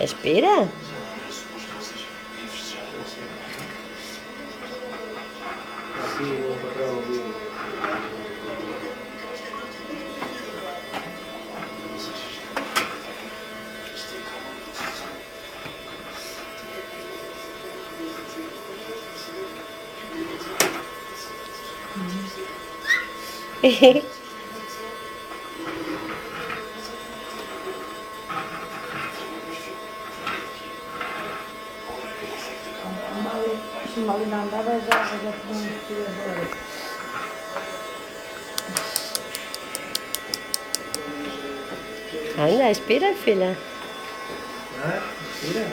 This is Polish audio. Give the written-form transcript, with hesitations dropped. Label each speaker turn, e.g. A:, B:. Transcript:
A: Respira.
B: Aqui vou encontrar o vídeo.
C: Mały nam dawaj, że ja
A: Anda, respira, filha.
B: Mira.